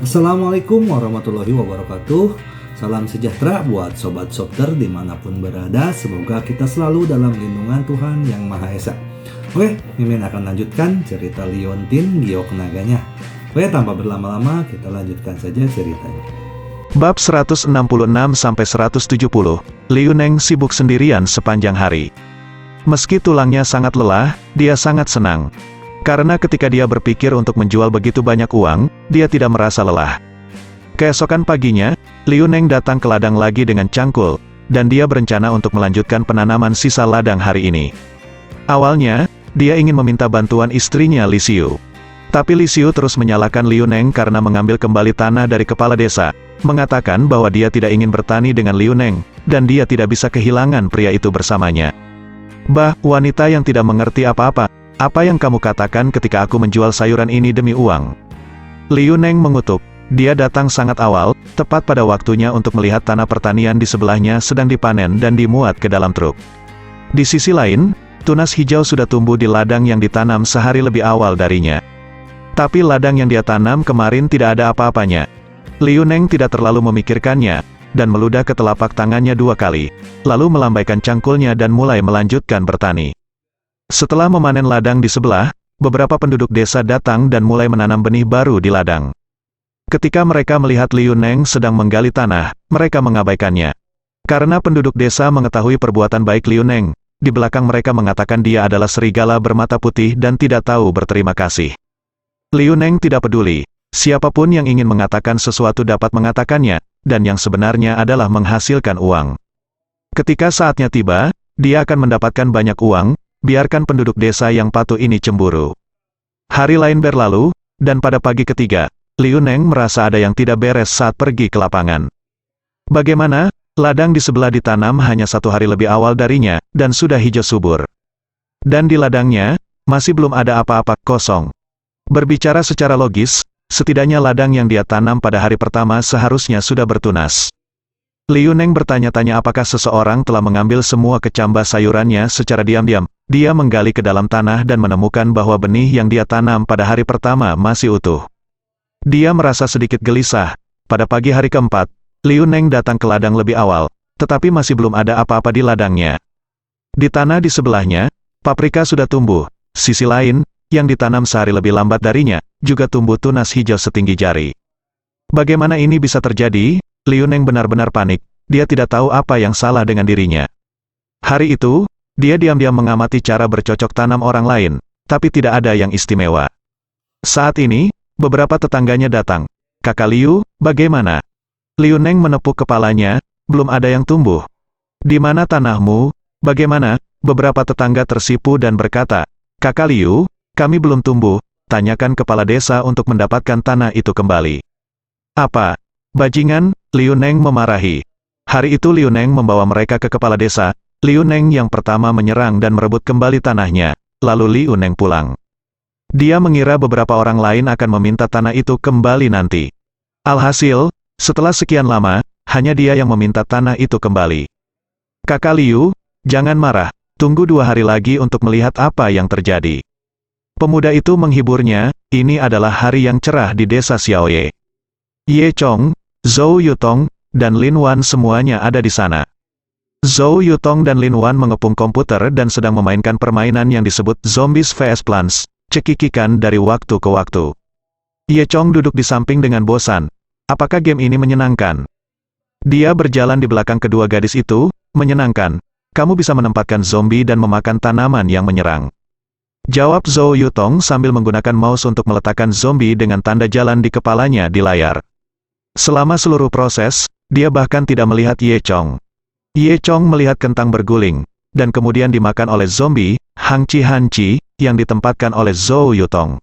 Assalamualaikum warahmatullahi wabarakatuh. Salam sejahtera buat Sobat Sopter dimanapun berada. Semoga kita selalu dalam lindungan Tuhan Yang Maha Esa. Oke, Mimin akan lanjutkan cerita Liontin Giok Naganya. Oke, tanpa berlama-lama kita lanjutkan saja ceritanya. Bab 166-170, Liu Neng sibuk sendirian sepanjang hari. Meski tulangnya sangat lelah, dia sangat senang. Karena ketika dia berpikir untuk menjual begitu banyak uang, dia tidak merasa lelah. Keesokan paginya, Liu Neng datang ke ladang lagi dengan cangkul, dan dia berencana untuk melanjutkan penanaman sisa ladang hari ini. Awalnya, dia ingin meminta bantuan istrinya Li Xiu. Tapi Li Xiu terus menyalahkan Liu Neng karena mengambil kembali tanah dari kepala desa, mengatakan bahwa dia tidak ingin bertani dengan Liu Neng, dan dia tidak bisa kehilangan pria itu bersamanya. Bah, wanita yang tidak mengerti apa-apa, apa yang kamu katakan ketika aku menjual sayuran ini demi uang? Liu Neng mengutuk. Dia datang sangat awal, tepat pada waktunya untuk melihat tanah pertanian di sebelahnya sedang dipanen dan dimuat ke dalam truk. Di sisi lain, tunas hijau sudah tumbuh di ladang yang ditanam sehari lebih awal darinya. Tapi ladang yang dia tanam kemarin tidak ada apa-apanya. Liu Neng tidak terlalu memikirkannya, dan meludah ke telapak tangannya 2 kali, lalu melambaikan cangkulnya dan mulai melanjutkan bertani. Setelah memanen ladang di sebelah, beberapa penduduk desa datang dan mulai menanam benih baru di ladang. Ketika mereka melihat Liu Neng sedang menggali tanah, mereka mengabaikannya. Karena penduduk desa mengetahui perbuatan baik Liu Neng, di belakang mereka mengatakan dia adalah serigala bermata putih dan tidak tahu berterima kasih. Liu Neng tidak peduli. Siapapun yang ingin mengatakan sesuatu dapat mengatakannya, dan yang sebenarnya adalah menghasilkan uang. Ketika saatnya tiba, dia akan mendapatkan banyak uang, biarkan penduduk desa yang patuh ini cemburu. Hari lain berlalu, dan pada pagi ketiga, Liu Neng merasa ada yang tidak beres saat pergi ke lapangan. Bagaimana? Ladang di sebelah ditanam hanya 1 hari lebih awal darinya, dan sudah hijau subur. Dan di ladangnya, masih belum ada apa-apa, kosong. Berbicara secara logis, setidaknya ladang yang dia tanam pada hari pertama seharusnya sudah bertunas. Liu Neng bertanya-tanya apakah seseorang telah mengambil semua kecambah sayurannya secara diam-diam. Dia menggali ke dalam tanah dan menemukan bahwa benih yang dia tanam pada hari pertama masih utuh. Dia merasa sedikit gelisah. Pada pagi hari keempat, Liu Neng datang ke ladang lebih awal, tetapi masih belum ada apa-apa di ladangnya. Di tanah di sebelahnya, paprika sudah tumbuh. Sisi lain, yang ditanam sehari lebih lambat darinya, juga tumbuh tunas hijau setinggi jari. Bagaimana ini bisa terjadi? Liu Neng benar-benar panik. Dia tidak tahu apa yang salah dengan dirinya. Hari itu, dia diam-diam mengamati cara bercocok tanam orang lain, tapi tidak ada yang istimewa. Saat ini, beberapa tetangganya datang. Kakak Liu, bagaimana? Liu Neng menepuk kepalanya, belum ada yang tumbuh. Di mana tanahmu? Bagaimana? Beberapa tetangga tersipu dan berkata, Kakak Liu, kami belum tumbuh, tanyakan kepala desa untuk mendapatkan tanah itu kembali. Apa? Bajingan, Liu Neng memarahi. Hari itu Liu Neng membawa mereka ke kepala desa. Liu Neng yang pertama menyerang dan merebut kembali tanahnya, lalu Liu Neng pulang. Dia mengira beberapa orang lain akan meminta tanah itu kembali nanti. Alhasil, setelah sekian lama, hanya dia yang meminta tanah itu kembali. Kakak Liu, jangan marah, tunggu 2 hari lagi untuk melihat apa yang terjadi. Pemuda itu menghiburnya, ini adalah hari yang cerah di desa Xiaoye. Ye Chong, Zhou Yutong, dan Lin Wan semuanya ada di sana. Zhou Yutong dan Lin Wan mengepung komputer dan sedang memainkan permainan yang disebut Zombies vs Plants, cekikikan dari waktu ke waktu. Ye Chong duduk di samping dengan bosan. Apakah game ini menyenangkan? Dia berjalan di belakang kedua gadis itu, menyenangkan. Kamu bisa menempatkan zombie dan memakan tanaman yang menyerang. Jawab Zhou Yutong sambil menggunakan mouse untuk meletakkan zombie dengan tanda jalan di kepalanya di layar. Selama seluruh proses, dia bahkan tidak melihat Ye Chong. Ye Chong melihat kentang berguling, dan kemudian dimakan oleh zombie, hanci-hanci, yang ditempatkan oleh Zhou Yutong.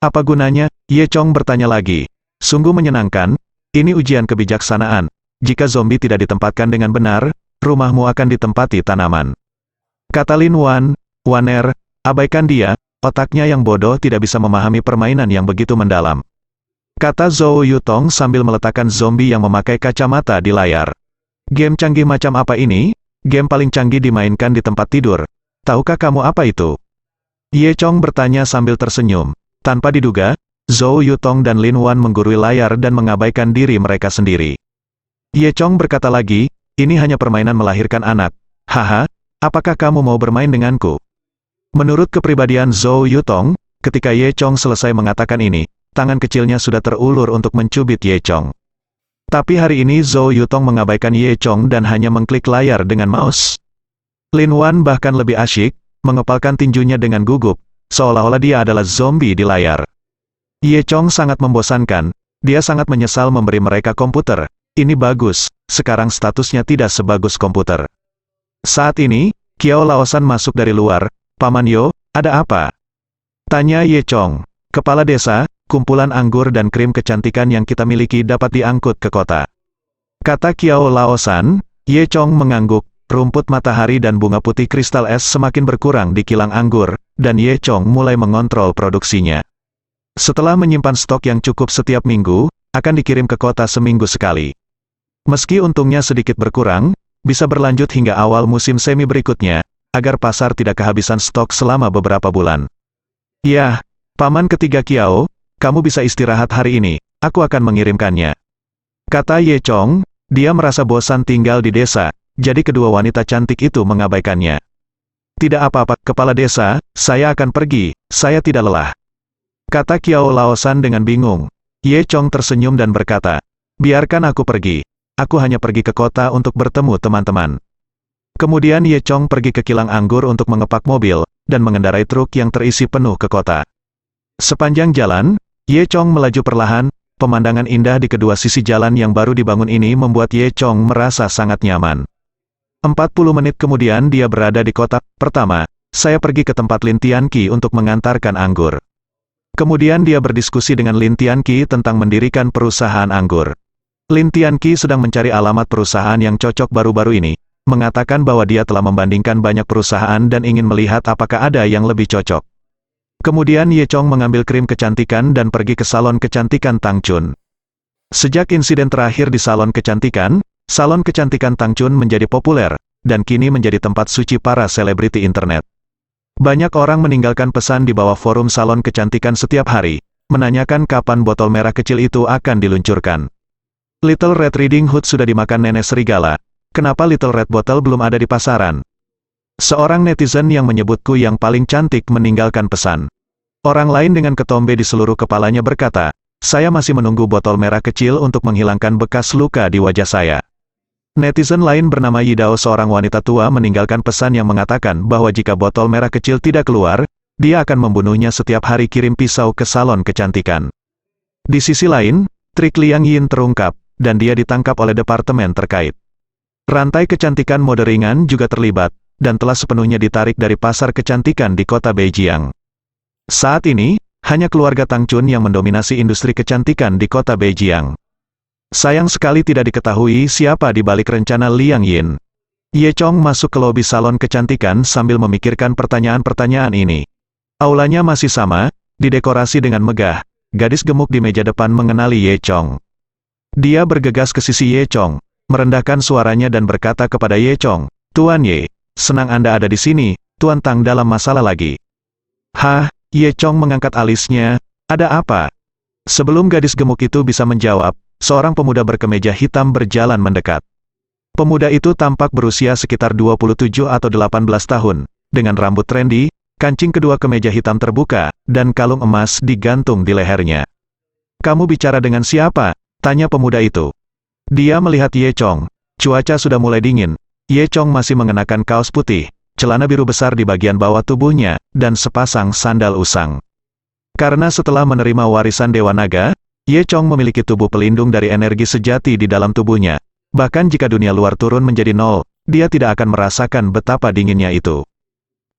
Apa gunanya? Ye Chong bertanya lagi. Sungguh menyenangkan, ini ujian kebijaksanaan. Jika zombie tidak ditempatkan dengan benar, rumahmu akan ditempati tanaman. Kata Lin Wan, Waner, abaikan dia, otaknya yang bodoh tidak bisa memahami permainan yang begitu mendalam. Kata Zhou Yutong sambil meletakkan zombie yang memakai kacamata di layar. Game canggih macam apa ini? Game paling canggih dimainkan di tempat tidur. Tahukah kamu apa itu? Ye Chong bertanya sambil tersenyum. Tanpa diduga, Zhou Yutong dan Lin Wan menggurui layar dan mengabaikan diri mereka sendiri. Ye Chong berkata lagi, ini hanya permainan melahirkan anak. Haha, apakah kamu mau bermain denganku? Menurut kepribadian Zhou Yutong, ketika Ye Chong selesai mengatakan ini, tangan kecilnya sudah terulur untuk mencubit Ye Chong. Tapi hari ini Zhou Yutong mengabaikan Ye Chong dan hanya mengklik layar dengan mouse. Lin Wan bahkan lebih asyik, mengepalkan tinjunya dengan gugup, seolah-olah dia adalah zombie di layar. Ye Chong sangat membosankan, dia sangat menyesal memberi mereka komputer. Ini bagus, sekarang statusnya tidak sebagus komputer. Saat ini, Kiao Laosan masuk dari luar. Paman Yo, ada apa? Tanya Ye Chong. Kepala desa, kumpulan anggur dan krim kecantikan yang kita miliki dapat diangkut ke kota. Kata Kiao Laosan. Ye Chong mengangguk, rumput matahari dan bunga putih kristal es semakin berkurang di kilang anggur, dan Ye Chong mulai mengontrol produksinya. Setelah menyimpan stok yang cukup setiap minggu, akan dikirim ke kota seminggu sekali. Meski untungnya sedikit berkurang, bisa berlanjut hingga awal musim semi berikutnya, agar pasar tidak kehabisan stok selama beberapa bulan. Ya, Paman ketiga Kiao, kamu bisa istirahat hari ini, aku akan mengirimkannya. Kata Ye Chong, dia merasa bosan tinggal di desa, jadi kedua wanita cantik itu mengabaikannya. Tidak apa-apa, kepala desa, saya akan pergi, saya tidak lelah. Kata Kiao Laosan dengan bingung. Ye Chong tersenyum dan berkata, biarkan aku pergi. Aku hanya pergi ke kota untuk bertemu teman-teman. Kemudian Ye Chong pergi ke kilang anggur untuk mengepak mobil, dan mengendarai truk yang terisi penuh ke kota. Sepanjang jalan, Ye Chong melaju perlahan, pemandangan indah di kedua sisi jalan yang baru dibangun ini membuat Ye Chong merasa sangat nyaman. 40 menit kemudian dia berada di kota. Pertama, saya pergi ke tempat Lin Tianqi untuk mengantarkan anggur. Kemudian dia berdiskusi dengan Lin Tianqi tentang mendirikan perusahaan anggur. Lin Tianqi sedang mencari alamat perusahaan yang cocok baru-baru ini, mengatakan bahwa dia telah membandingkan banyak perusahaan dan ingin melihat apakah ada yang lebih cocok. Kemudian Ye Chong mengambil krim kecantikan dan pergi ke salon kecantikan Tang Chun. Sejak insiden terakhir di salon kecantikan Tang Chun menjadi populer, dan kini menjadi tempat suci para selebriti internet. Banyak orang meninggalkan pesan di bawah forum salon kecantikan setiap hari, menanyakan kapan botol merah kecil itu akan diluncurkan. Little Red Riding Hood sudah dimakan nenek serigala, kenapa Little Red Bottle belum ada di pasaran? Seorang netizen yang menyebutku yang paling cantik meninggalkan pesan. Orang lain dengan ketombe di seluruh kepalanya berkata, saya masih menunggu botol merah kecil untuk menghilangkan bekas luka di wajah saya. Netizen lain bernama Yidao, seorang wanita tua, meninggalkan pesan yang mengatakan bahwa jika botol merah kecil tidak keluar, dia akan membunuhnya setiap hari kirim pisau ke salon kecantikan. Di sisi lain, trik Liang Yin terungkap, dan dia ditangkap oleh departemen terkait. Rantai kecantikan mode ringan juga terlibat, dan telah sepenuhnya ditarik dari pasar kecantikan di kota Beijing. Saat ini, hanya keluarga Tang Chun yang mendominasi industri kecantikan di kota Beijing. Sayang sekali tidak diketahui siapa di balik rencana Liang Yin. Ye Chong masuk ke lobi salon kecantikan sambil memikirkan pertanyaan-pertanyaan ini. Aulanya masih sama, didekorasi dengan megah. Gadis gemuk di meja depan mengenali Ye Chong. Dia bergegas ke sisi Ye Chong, merendahkan suaranya dan berkata kepada Ye Chong, Tuan Ye, senang Anda ada di sini, Tuan Tang dalam masalah lagi. Hah, Ye Chong mengangkat alisnya, ada apa? Sebelum gadis gemuk itu bisa menjawab, seorang pemuda berkemeja hitam berjalan mendekat. Pemuda itu tampak berusia sekitar 27 atau 18 tahun, dengan rambut trendy, kancing kedua kemeja hitam terbuka, dan kalung emas digantung di lehernya. Kamu bicara dengan siapa? Tanya pemuda itu. Dia melihat Ye Chong. Cuaca sudah mulai dingin. Ye Chong masih mengenakan kaos putih, celana biru besar di bagian bawah tubuhnya, dan sepasang sandal usang. Karena setelah menerima warisan Dewa Naga, Ye Chong memiliki tubuh pelindung dari energi sejati di dalam tubuhnya. Bahkan jika dunia luar turun menjadi nol, dia tidak akan merasakan betapa dinginnya itu.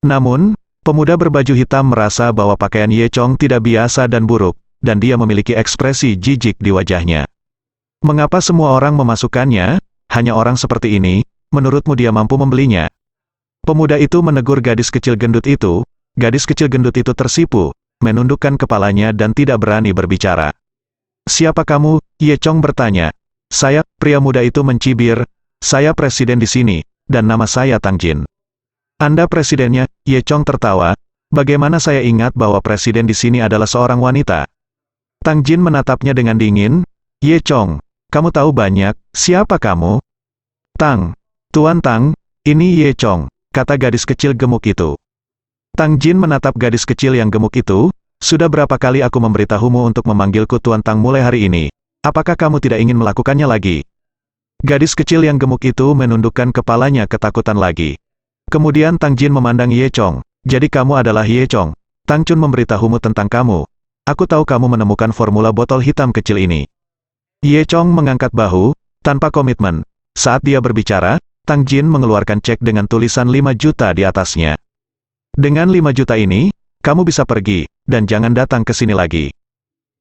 Namun, pemuda berbaju hitam merasa bahwa pakaian Ye Chong tidak biasa dan buruk, dan dia memiliki ekspresi jijik di wajahnya. Mengapa semua orang memasukkannya? Hanya orang seperti ini, menurutmu dia mampu membelinya? Pemuda itu menegur gadis kecil gendut itu. Gadis kecil gendut itu tersipu, menundukkan kepalanya dan tidak berani berbicara. Siapa kamu? Ye Chong bertanya. Saya, pria muda itu mencibir. Saya presiden di sini, dan nama saya Tang Jin. Anda presidennya? Ye Chong tertawa. Bagaimana saya ingat bahwa presiden di sini adalah seorang wanita? Tang Jin menatapnya dengan dingin. Ye Chong, kamu tahu banyak, siapa kamu? Tang, Tuan Tang, ini Ye Chong, kata gadis kecil gemuk itu. Tang Jin menatap gadis kecil yang gemuk itu. Sudah berapa kali aku memberitahumu untuk memanggilku Tuan Tang mulai hari ini? Apakah kamu tidak ingin melakukannya lagi? Gadis kecil yang gemuk itu menundukkan kepalanya ketakutan lagi. Kemudian Tang Jin memandang Ye Chong. Jadi kamu adalah Ye Chong. Tang Chun memberitahumu tentang kamu. Aku tahu kamu menemukan formula botol hitam kecil ini. Ye Chong mengangkat bahu, tanpa komitmen. Saat dia berbicara, Tang Jin mengeluarkan cek dengan tulisan 5 juta di atasnya. Dengan 5 juta ini, kamu bisa pergi, dan jangan datang ke sini lagi.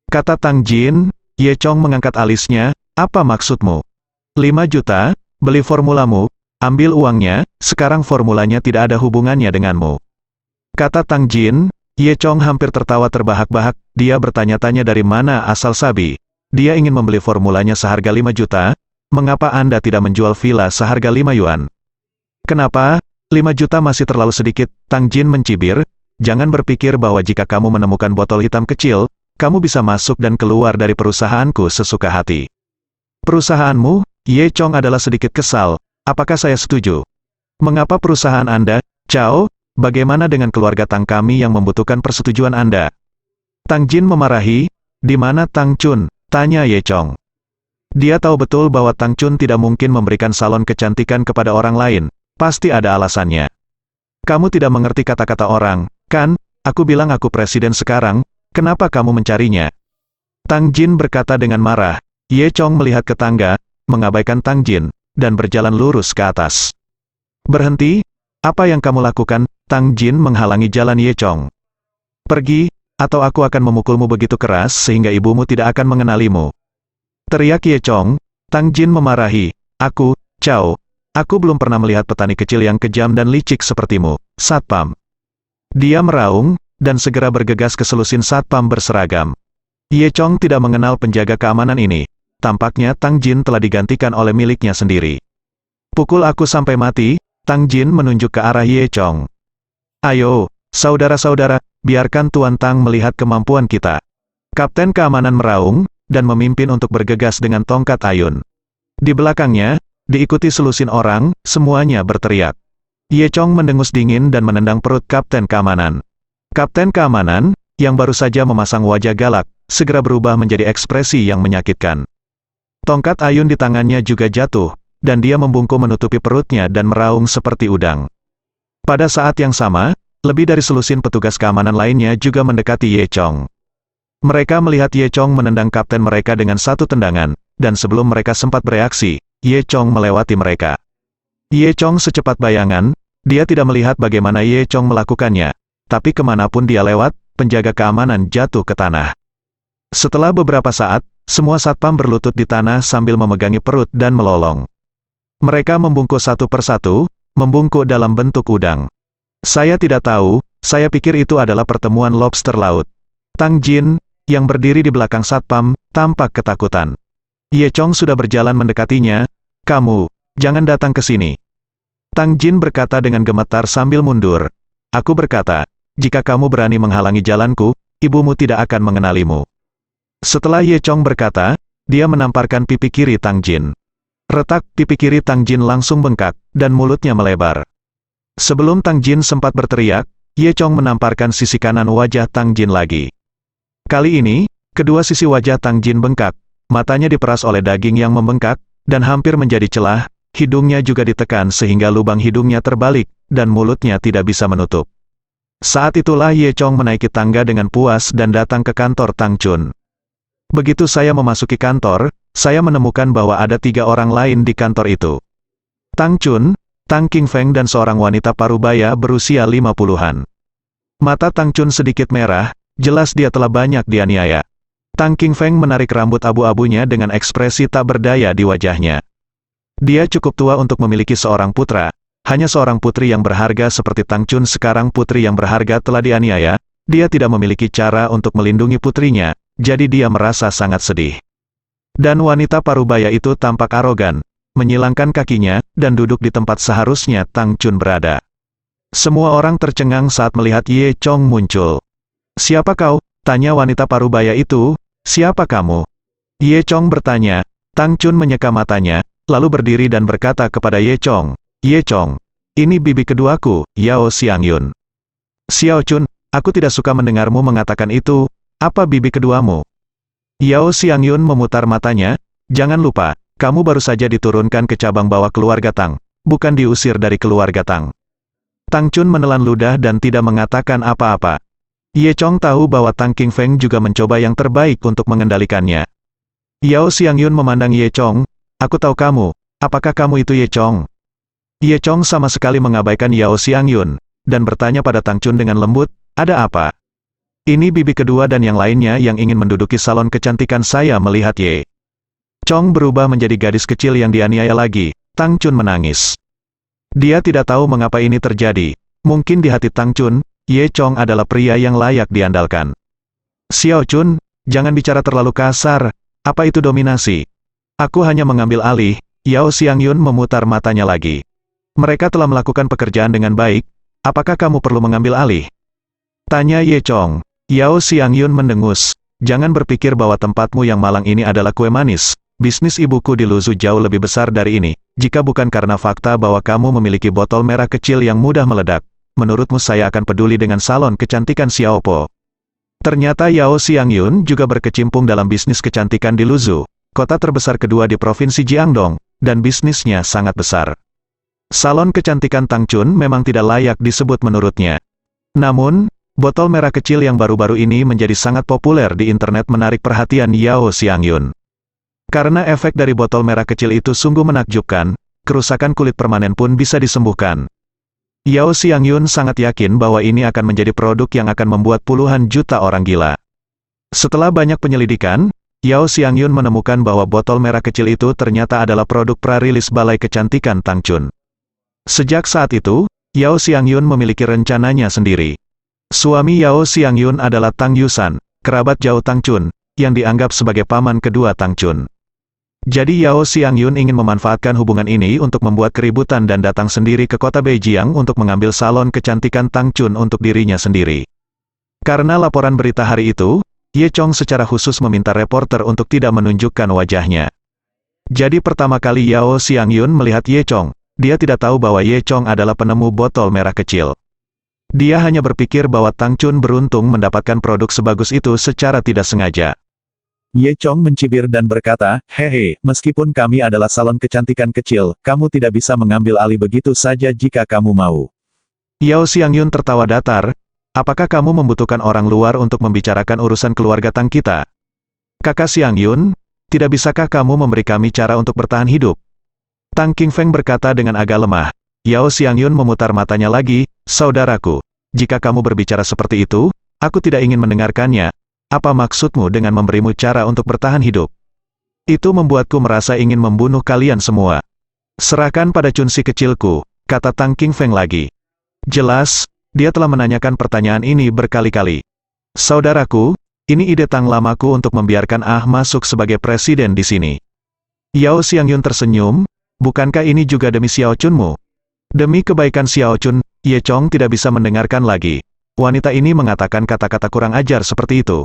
Kata Tang Jin. Ye Chong mengangkat alisnya, apa maksudmu? 5 juta, beli formulamu, ambil uangnya, sekarang formulanya tidak ada hubungannya denganmu. Kata Tang Jin. Ye Chong hampir tertawa terbahak-bahak, dia bertanya-tanya dari mana asal sabi. Dia ingin membeli formulanya seharga 5 juta, mengapa Anda tidak menjual villa seharga 5 yuan? Kenapa? 5 juta masih terlalu sedikit, Tang Jin mencibir. Jangan berpikir bahwa jika kamu menemukan botol hitam kecil, kamu bisa masuk dan keluar dari perusahaanku sesuka hati. Perusahaanmu? Ye Chong adalah sedikit kesal. Apakah saya setuju? Mengapa perusahaan Anda, Cao? Bagaimana dengan keluarga Tang kami yang membutuhkan persetujuan Anda? Tang Jin memarahi. Di mana Tang Chun? Tanya Ye Chong. Dia tahu betul bahwa Tang Chun tidak mungkin memberikan salon kecantikan kepada orang lain. Pasti ada alasannya. Kamu tidak mengerti kata-kata orang, kan? Aku bilang aku presiden sekarang. Kenapa kamu mencarinya? Tang Jin berkata dengan marah. Ye Chong melihat ke tangga, mengabaikan Tang Jin, dan berjalan lurus ke atas. Berhenti? Apa yang kamu lakukan? Tang Jin menghalangi jalan Ye Chong. Pergi, atau aku akan memukulmu begitu keras sehingga ibumu tidak akan mengenalimu. Teriak Ye Chong. Tang Jin memarahi. Aku, Cao. Aku belum pernah melihat petani kecil yang kejam dan licik sepertimu, Satpam. Dia meraung, dan segera bergegas ke selusin Satpam berseragam. Ye Chong tidak mengenal penjaga keamanan ini. Tampaknya Tang Jin telah digantikan oleh miliknya sendiri. Pukul aku sampai mati, Tang Jin menunjuk ke arah Ye Chong. Ayo, saudara-saudara, biarkan Tuan Tang melihat kemampuan kita. Kapten keamanan meraung, dan memimpin untuk bergegas dengan tongkat ayun. Di belakangnya, diikuti selusin orang, semuanya berteriak. Ye Chong mendengus dingin dan menendang perut kapten keamanan. Kapten keamanan, yang baru saja memasang wajah galak, segera berubah menjadi ekspresi yang menyakitkan. Tongkat ayun di tangannya juga jatuh, dan dia membungkuk menutupi perutnya dan meraung seperti udang. Pada saat yang sama, lebih dari selusin petugas keamanan lainnya juga mendekati Ye Chong. Mereka melihat Ye Chong menendang kapten mereka dengan satu tendangan, dan sebelum mereka sempat bereaksi, Ye Chong melewati mereka. Ye Chong secepat bayangan, dia tidak melihat bagaimana Ye Chong melakukannya. Tapi kemanapun dia lewat, penjaga keamanan jatuh ke tanah. Setelah beberapa saat, semua satpam berlutut di tanah sambil memegangi perut dan melolong. Mereka membungkuk satu persatu, membungkuk dalam bentuk udang. Saya tidak tahu, saya pikir itu adalah pertemuan lobster laut. Tang Jin, yang berdiri di belakang satpam, tampak ketakutan. Ye Chong sudah berjalan mendekatinya. Kamu, jangan datang ke sini. Tang Jin berkata dengan gemetar sambil mundur. Aku berkata, jika kamu berani menghalangi jalanku, ibumu tidak akan mengenalimu. Setelah Ye Chong berkata, dia menamparkan pipi kiri Tang Jin. Retak, pipi kiri Tang Jin langsung bengkak, dan mulutnya melebar. Sebelum Tang Jin sempat berteriak, Ye Chong menamparkan sisi kanan wajah Tang Jin lagi. Kali ini, kedua sisi wajah Tang Jin bengkak, matanya diperas oleh daging yang membengkak, dan hampir menjadi celah, hidungnya juga ditekan sehingga lubang hidungnya terbalik, dan mulutnya tidak bisa menutup. Saat itulah Ye Chong menaiki tangga dengan puas dan datang ke kantor Tang Chun. Begitu saya memasuki kantor, saya menemukan bahwa ada 3 orang lain di kantor itu. Tang Chun, Tang King Feng dan seorang wanita parubaya berusia 50-an. Mata Tang Chun sedikit merah, jelas dia telah banyak dianiaya. Tang King Feng menarik rambut abu-abunya dengan ekspresi tak berdaya di wajahnya. Dia cukup tua untuk memiliki seorang putra. Hanya seorang putri yang berharga seperti Tang Chun sekarang putri yang berharga telah dianiaya, dia tidak memiliki cara untuk melindungi putrinya, jadi dia merasa sangat sedih. Dan wanita parubaya itu tampak arogan, menyilangkan kakinya, dan duduk di tempat seharusnya Tang Chun berada. Semua orang tercengang saat melihat Ye Chong muncul. Siapa kau? Tanya wanita parubaya itu. Siapa kamu? Ye Chong bertanya. Tang Chun menyeka matanya, lalu berdiri dan berkata kepada Ye Chong, Ye Chong, ini bibi keduaku, Yao Xiangyun. Xiao Chun, aku tidak suka mendengarmu mengatakan itu, apa bibi keduamu? Yao Xiangyun memutar matanya, jangan lupa, kamu baru saja diturunkan ke cabang bawah keluarga Tang, bukan diusir dari keluarga Tang. Tang Chun menelan ludah dan tidak mengatakan apa-apa. Ye Chong tahu bahwa Tang Qingfeng juga mencoba yang terbaik untuk mengendalikannya. Yao Xiangyun memandang Ye Chong, aku tahu kamu, apakah kamu itu Ye Chong? Ye Chong sama sekali mengabaikan Yao Xiangyun, dan bertanya pada Tang Chun dengan lembut, ada apa? Ini bibi kedua dan yang lainnya yang ingin menduduki salon kecantikan saya melihat Ye Chong berubah menjadi gadis kecil yang dianiaya lagi. Tang Chun menangis. Dia tidak tahu mengapa ini terjadi, mungkin di hati Tang Chun, Ye Chong adalah pria yang layak diandalkan. Xiao Chun, jangan bicara terlalu kasar, apa itu dominasi? Aku hanya mengambil alih, Yao Xiangyun memutar matanya lagi. Mereka telah melakukan pekerjaan dengan baik, apakah kamu perlu mengambil alih? Tanya Ye Chong. Yao Xiangyun mendengus, jangan berpikir bahwa tempatmu yang malang ini adalah kue manis, bisnis ibuku di Luzhu jauh lebih besar dari ini, jika bukan karena fakta bahwa kamu memiliki botol merah kecil yang mudah meledak. Menurutmu saya akan peduli dengan salon kecantikan Xiaopo? Ternyata Yao Xiangyun juga berkecimpung dalam bisnis kecantikan di Luzhu, kota terbesar kedua di provinsi Jiangdong, dan bisnisnya sangat besar. Salon kecantikan Tang Chun memang tidak layak disebut menurutnya. Namun, botol merah kecil yang baru-baru ini menjadi sangat populer di internet menarik perhatian Yao Xiangyun. Karena efek dari botol merah kecil itu sungguh menakjubkan, kerusakan kulit permanen pun bisa disembuhkan. Yao Xiangyun sangat yakin bahwa ini akan menjadi produk yang akan membuat puluhan juta orang gila. Setelah banyak penyelidikan, Yao Xiangyun menemukan bahwa botol merah kecil itu ternyata adalah produk prarilis Balai Kecantikan Tang Chun. Sejak saat itu, Yao Xiangyun memiliki rencananya sendiri. Suami Yao Xiangyun adalah Tang Yusan, kerabat jauh Tang Chun, yang dianggap sebagai paman kedua Tang Chun. Jadi Yao Xiangyun ingin memanfaatkan hubungan ini untuk membuat keributan dan datang sendiri ke kota Beijing untuk mengambil salon kecantikan Tang Chun untuk dirinya sendiri. Karena laporan berita hari itu, Ye Chong secara khusus meminta reporter untuk tidak menunjukkan wajahnya. Jadi pertama kali Yao Xiangyun melihat Ye Chong, dia tidak tahu bahwa Ye Chong adalah penemu botol merah kecil. Dia hanya berpikir bahwa Tang Chun beruntung mendapatkan produk sebagus itu secara tidak sengaja. Ye Chong mencibir dan berkata, hehe, meskipun kami adalah salon kecantikan kecil, kamu tidak bisa mengambil alih begitu saja jika kamu mau. Yao Xiangyun tertawa datar, apakah kamu membutuhkan orang luar untuk membicarakan urusan keluarga Tang kita? Kakak Xiangyun, tidak bisakah kamu memberi kami cara untuk bertahan hidup? Tang Qingfeng berkata dengan agak lemah. Yao Xiangyun memutar matanya lagi, saudaraku, jika kamu berbicara seperti itu, aku tidak ingin mendengarkannya. Apa maksudmu dengan memberimu cara untuk bertahan hidup? Itu membuatku merasa ingin membunuh kalian semua. Serahkan pada Chun si kecilku, kata Tang Qingfeng lagi. Jelas, dia telah menanyakan pertanyaan ini berkali-kali. Saudaraku, ini ide Tang lamaku untuk membiarkan Ah masuk sebagai presiden di sini. Yao Xiangyun tersenyum, bukankah ini juga demi Xiao Chunmu? Demi kebaikan Xiao Chun, Ye Chong tidak bisa mendengarkan lagi. Wanita ini mengatakan kata-kata kurang ajar seperti itu.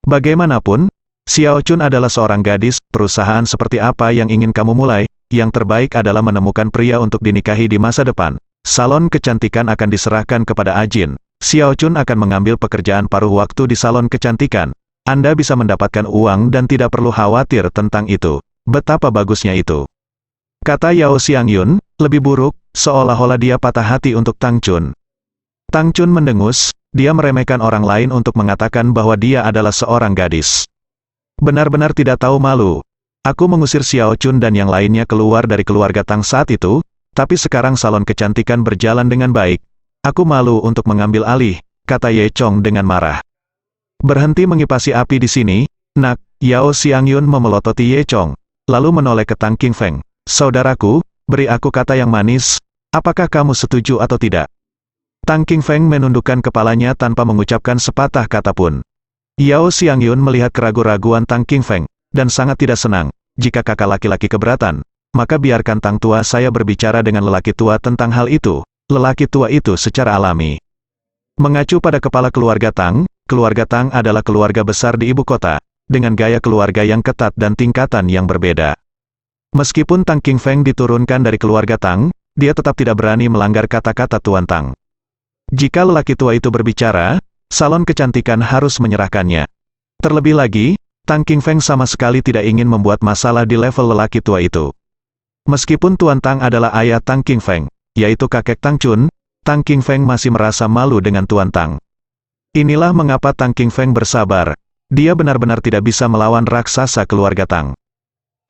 Bagaimanapun, Xiao Chun adalah seorang gadis, perusahaan seperti apa yang ingin kamu mulai, yang terbaik adalah menemukan pria untuk dinikahi di masa depan. Salon kecantikan akan diserahkan kepada Ajin. Xiao Chun akan mengambil pekerjaan paruh waktu di salon kecantikan. Anda bisa mendapatkan uang dan tidak perlu khawatir tentang itu. Betapa bagusnya itu. Kata Yao Xiangyun, lebih buruk, seolah-olah dia patah hati untuk Tang Chun. Tang Chun mendengus, dia meremehkan orang lain untuk mengatakan bahwa dia adalah seorang gadis. Benar-benar tidak tahu malu. Aku mengusir Xiao Chun dan yang lainnya keluar dari keluarga Tang saat itu, tapi sekarang salon kecantikan berjalan dengan baik. Aku malu untuk mengambil alih, kata Ye Chong dengan marah. Berhenti mengipasi api di sini, nak, Yao Xiangyun memelototi Ye Chong, lalu menoleh ke Tang Qingfeng. Saudaraku, beri aku kata yang manis, apakah kamu setuju atau tidak? Tang Qingfeng menundukkan kepalanya tanpa mengucapkan sepatah kata pun. Yao Xiangyun melihat keraguan-raguan Tang Qingfeng, dan sangat tidak senang. Jika kakak laki-laki keberatan, maka biarkan Tang tua saya berbicara dengan lelaki tua tentang hal itu. Lelaki tua itu secara alami. Mengacu pada kepala keluarga Tang adalah keluarga besar di ibu kota. dengan gaya keluarga yang ketat dan tingkatan yang berbeda. Meskipun Tang Qingfeng diturunkan dari keluarga Tang, dia tetap tidak berani melanggar kata-kata Tuan Tang. Jika lelaki tua itu berbicara, salon kecantikan harus menyerahkannya. Terlebih lagi, Tang Qingfeng sama sekali tidak ingin membuat masalah di level lelaki tua itu. Meskipun Tuan Tang adalah ayah Tang Qingfeng, yaitu kakek Tang Chun, Tang Qingfeng masih merasa malu dengan Tuan Tang. Inilah mengapa Tang Qingfeng bersabar. Dia benar-benar tidak bisa melawan raksasa keluarga Tang.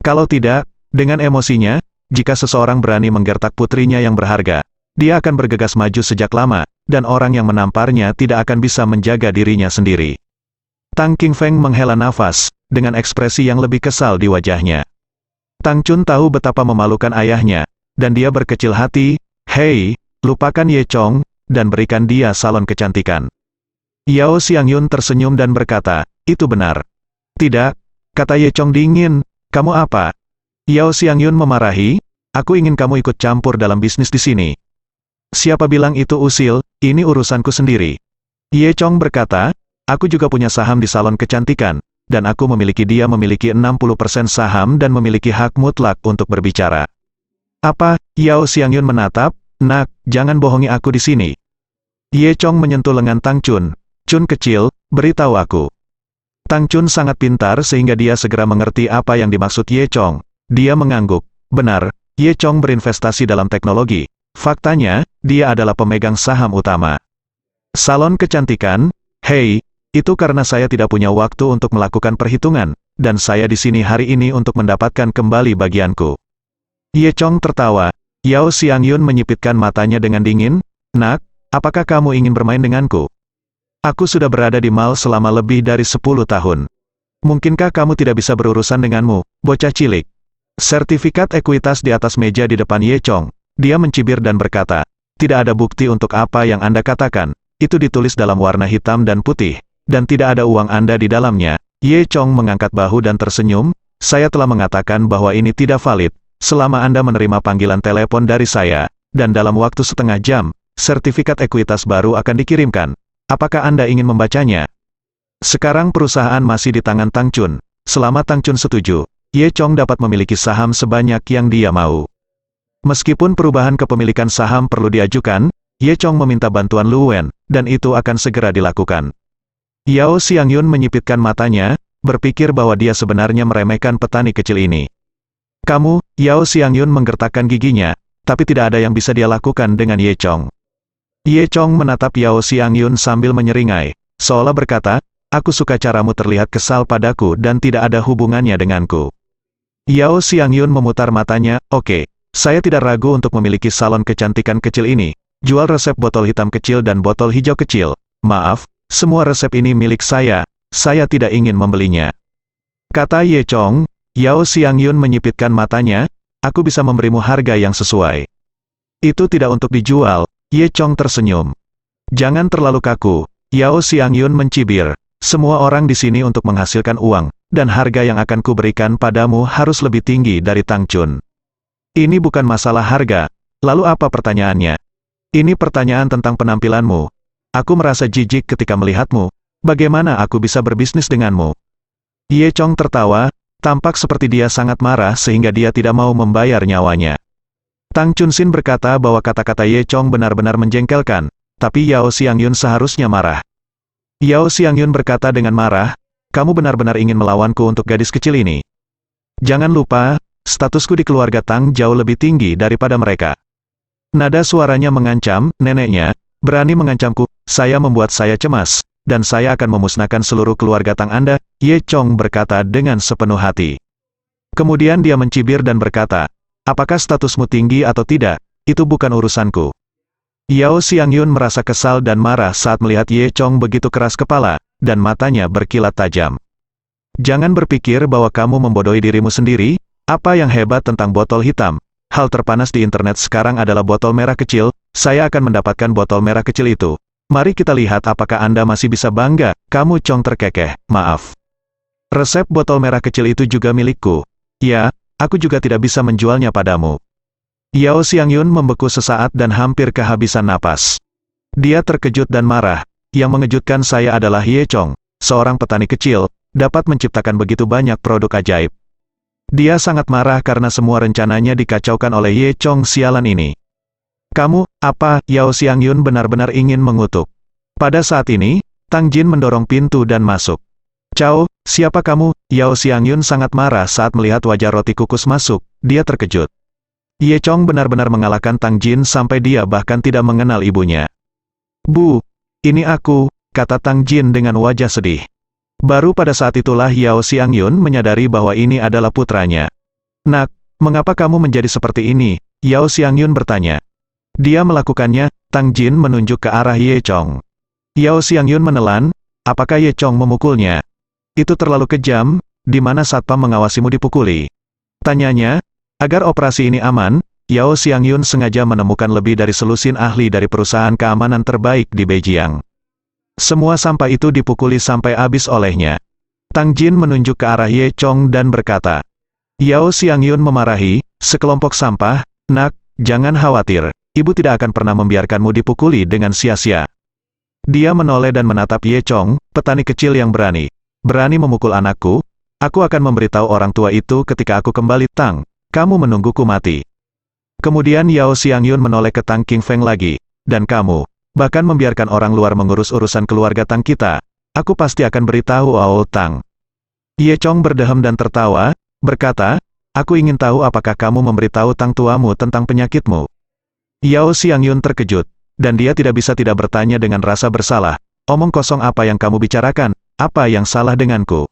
Kalau tidak, dengan emosinya, jika seseorang berani menggertak putrinya yang berharga, dia akan bergegas maju sejak lama, dan orang yang menamparnya tidak akan bisa menjaga dirinya sendiri. Tang Qingfeng menghela nafas, dengan ekspresi yang lebih kesal di wajahnya. Tang Chun tahu betapa memalukan ayahnya, dan dia berkecil hati, "Hei, lupakan Ye Chong, dan berikan dia salon kecantikan." Yao Xiangyun tersenyum dan berkata, "Itu benar." "Tidak," kata Ye Chong dingin, "kamu apa?" Yao Xiangyun memarahi, "Aku ingin kamu ikut campur dalam bisnis di sini." "Siapa bilang itu usil, ini urusanku sendiri." Ye Chong berkata, "Aku juga punya saham di salon kecantikan, dan aku memiliki dia memiliki 60% saham dan memiliki hak mutlak untuk berbicara." "Apa?" Yao Xiangyun menatap, "Nak, jangan bohongi aku di sini." Ye Chong menyentuh lengan Tang Chun. "Chun kecil, beritahu aku." Tang Chun sangat pintar sehingga dia segera mengerti apa yang dimaksud Ye Chong. Dia mengangguk. Benar, Ye Chong berinvestasi dalam teknologi. Faktanya, dia adalah pemegang saham utama. Salon kecantikan? Hei, itu karena saya tidak punya waktu untuk melakukan perhitungan, dan saya di sini hari ini untuk mendapatkan kembali bagianku. Ye Chong tertawa. Yao Xiangyun menyipitkan matanya dengan dingin. "Nak, apakah kamu ingin bermain denganku? Aku sudah berada di mall selama lebih dari 10 tahun. Mungkinkah kamu tidak bisa berurusan denganmu, bocah cilik?" Sertifikat ekuitas di atas meja di depan Ye Chong. Dia mencibir dan berkata, "Tidak ada bukti untuk apa yang Anda katakan. Itu ditulis dalam warna hitam dan putih, dan tidak ada uang Anda di dalamnya." Ye Chong mengangkat bahu dan tersenyum, "Saya telah mengatakan bahwa ini tidak valid, selama Anda menerima panggilan telepon dari saya, dan dalam waktu setengah jam, sertifikat ekuitas baru akan dikirimkan. Apakah Anda ingin membacanya?" Sekarang perusahaan masih di tangan Tang Chun. Selama Tang Chun setuju, Ye Chong dapat memiliki saham sebanyak yang dia mau. Meskipun perubahan kepemilikan saham perlu diajukan, Ye Chong meminta bantuan Lu Wen, dan itu akan segera dilakukan. Yao Xiangyun menyipitkan matanya, berpikir bahwa dia sebenarnya meremehkan petani kecil ini. "Kamu," Yao Xiangyun menggertakkan giginya, tapi tidak ada yang bisa dia lakukan dengan Ye Chong. Ye Chong menatap Yao Xiangyun sambil menyeringai, seolah berkata, "Aku suka caramu terlihat kesal padaku dan tidak ada hubungannya denganku." Yao Xiangyun memutar matanya, "Oke, saya tidak ragu untuk memiliki salon kecantikan kecil ini. Jual resep botol hitam kecil dan botol hijau kecil. Maaf, semua resep ini milik saya tidak ingin membelinya." Kata Ye Chong. Yao Xiangyun menyipitkan matanya, "Aku bisa memberimu harga yang sesuai." "Itu tidak untuk dijual." Ye Chong tersenyum. "Jangan terlalu kaku." Yao Xiangyun mencibir. "Semua orang di sini untuk menghasilkan uang, dan harga yang akan kuberikan padamu harus lebih tinggi dari Tang Chun. Ini bukan masalah harga. Lalu apa pertanyaannya?" "Ini pertanyaan tentang penampilanmu. Aku merasa jijik ketika melihatmu. Bagaimana aku bisa berbisnis denganmu?" Ye Chong tertawa, tampak seperti dia sangat marah sehingga dia tidak mau membayar nyawanya. Tang Chunsin berkata bahwa kata-kata Ye Chong benar-benar menjengkelkan, tapi Yao Xiangyun seharusnya marah. Yao Xiangyun berkata dengan marah, "Kamu benar-benar ingin melawanku untuk gadis kecil ini? Jangan lupa, statusku di keluarga Tang jauh lebih tinggi daripada mereka." Nada suaranya mengancam, neneknya, berani mengancamku, saya membuat saya cemas, dan saya akan memusnahkan seluruh keluarga Tang Anda, Ye Chong berkata dengan sepenuh hati. Kemudian dia mencibir dan berkata, "Apakah statusmu tinggi atau tidak, itu bukan urusanku." Yao Xiangyun merasa kesal dan marah saat melihat Ye Chong begitu keras kepala, dan matanya berkilat tajam. "Jangan berpikir bahwa kamu membodohi dirimu sendiri. Apa yang hebat tentang botol hitam? Hal terpanas di internet sekarang adalah botol merah kecil. Saya akan mendapatkan botol merah kecil itu. Mari kita lihat apakah Anda masih bisa bangga." Kamu Chong terkekeh, "Maaf. Resep botol merah kecil itu juga milikku. Ya, aku juga tidak bisa menjualnya padamu." Yao Xiangyun membeku sesaat dan hampir kehabisan napas. Dia terkejut dan marah. "Yang mengejutkan saya adalah Ye Chong, seorang petani kecil, dapat menciptakan begitu banyak produk ajaib. Dia sangat marah karena semua rencananya dikacaukan oleh Ye Chong sialan ini. Kamu, apa? Yao Xiangyun benar-benar ingin mengutuk. Pada saat ini, Tang Jin mendorong pintu dan masuk. Cao, siapa kamu? Yao Xiangyun sangat marah saat melihat wajah roti kukus masuk, dia terkejut. Ye Chong benar-benar mengalahkan Tang Jin sampai dia bahkan tidak mengenal ibunya. Bu, ini aku, kata Tang Jin dengan wajah sedih. Baru pada saat itulah Yao Xiangyun menyadari bahwa ini adalah putranya. Nak, mengapa kamu menjadi seperti ini? Yao Xiangyun bertanya. Dia melakukannya, Tang Jin menunjuk ke arah Ye Chong. Yao Xiangyun menelan, apakah Ye Chong memukulnya? Itu terlalu kejam, di mana satpam mengawasimu dipukuli? Tanyanya. Agar operasi ini aman, Yao Xiangyun sengaja menemukan lebih dari selusin ahli dari perusahaan keamanan terbaik di Beijing. Semua sampah itu dipukuli sampai habis olehnya. Tang Jin menunjuk ke arah Ye Chong dan berkata. Yao Xiangyun memarahi, sekelompok sampah, nak, jangan khawatir, ibu tidak akan pernah membiarkanmu dipukuli dengan sia-sia. Dia menoleh dan menatap Ye Chong, petani kecil yang berani. Berani memukul anakku? Aku akan memberitahu orang tua itu ketika aku kembali, Tang. Kamu menungguku mati. Kemudian Yao Xiangyun menoleh ke Tang Qingfeng lagi. Dan kamu, bahkan membiarkan orang luar mengurus urusan keluarga Tang kita. Aku pasti akan beritahu Tang. Ye Chong berdehem dan tertawa, berkata, aku ingin tahu apakah kamu memberitahu Tang tuamu tentang penyakitmu. Yao Xiangyun terkejut, dan dia tidak bisa tidak bertanya dengan rasa bersalah. Omong kosong apa yang kamu bicarakan, apa yang salah denganku?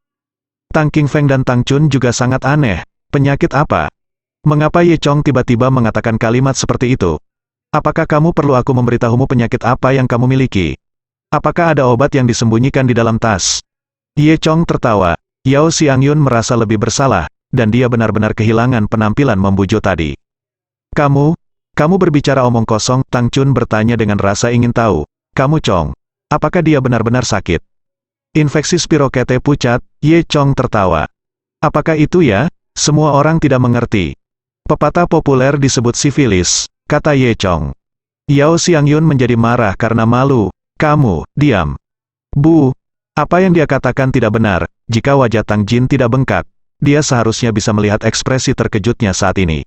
Tang Qingfeng dan Tang Chun juga sangat aneh, penyakit apa? Mengapa Ye Chong tiba-tiba mengatakan kalimat seperti itu? Apakah kamu perlu aku memberitahumu penyakit apa yang kamu miliki? Apakah ada obat yang disembunyikan di dalam tas? Ye Chong tertawa. Yao Xiangyun merasa lebih bersalah, dan dia benar-benar kehilangan penampilan membujuk tadi. Kamu berbicara omong kosong, Tang Chun bertanya dengan rasa ingin tahu. Kamu Chong, apakah dia benar-benar sakit? Infeksi spirochete pucat, Ye Chong tertawa. Apakah itu ya? Semua orang tidak mengerti. Pepatah populer disebut sifilis, kata Ye Chong. Yao Xiangyun menjadi marah karena malu. Kamu, diam. Bu, apa yang dia katakan tidak benar. Jika wajah Tang Jin tidak bengkak, dia seharusnya bisa melihat ekspresi terkejutnya saat ini.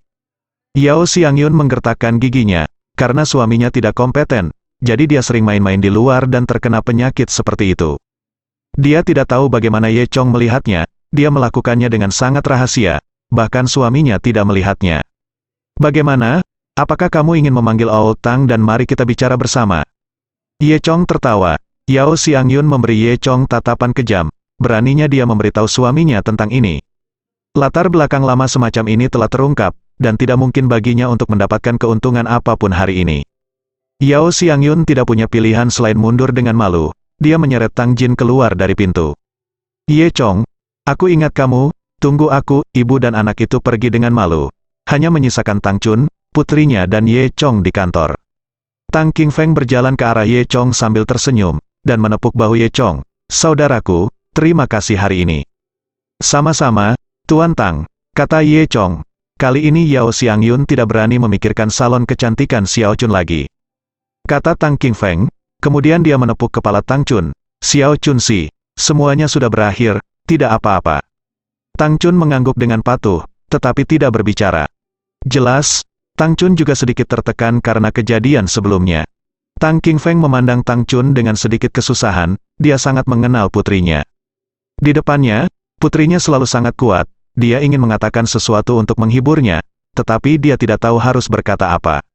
Yao Xiangyun menggertakkan giginya, karena suaminya tidak kompeten, jadi dia sering main-main di luar dan terkena penyakit seperti itu. Dia tidak tahu bagaimana Ye Chong melihatnya, dia melakukannya dengan sangat rahasia. Bahkan suaminya tidak melihatnya. Bagaimana? Apakah kamu ingin memanggil Tang dan mari kita bicara bersama? Ye Chong tertawa. Yao Xiangyun memberi Ye Chong tatapan kejam. Beraninya dia memberitahu suaminya tentang ini. Latar belakang lama semacam ini telah terungkap, dan tidak mungkin baginya untuk mendapatkan keuntungan apapun hari ini. Yao Xiangyun tidak punya pilihan selain mundur dengan malu. Dia menyeret Tang Jin keluar dari pintu. Ye Chong, aku ingat kamu. Tunggu aku, ibu dan anak itu pergi dengan malu. Hanya menyisakan Tang Chun, putrinya dan Ye Chong di kantor. Tang Qingfeng berjalan ke arah Ye Chong sambil tersenyum, dan menepuk bahu Ye Chong. Saudaraku, terima kasih hari ini. Sama-sama, Tuan Tang, kata Ye Chong. Kali ini Yao Xiangyun tidak berani memikirkan salon kecantikan Xiao Chun lagi. Kata Tang Qingfeng, kemudian dia menepuk kepala Tang Chun. Xiao Chun Si, semuanya sudah berakhir, tidak apa-apa. Tang Chun mengangguk dengan patuh, tetapi tidak berbicara. Jelas, Tang Chun juga sedikit tertekan karena kejadian sebelumnya. Tang Qingfeng memandang Tang Chun dengan sedikit kesusahan, dia sangat mengenal putrinya. Di depannya, putrinya selalu sangat kuat, dia ingin mengatakan sesuatu untuk menghiburnya, tetapi dia tidak tahu harus berkata apa.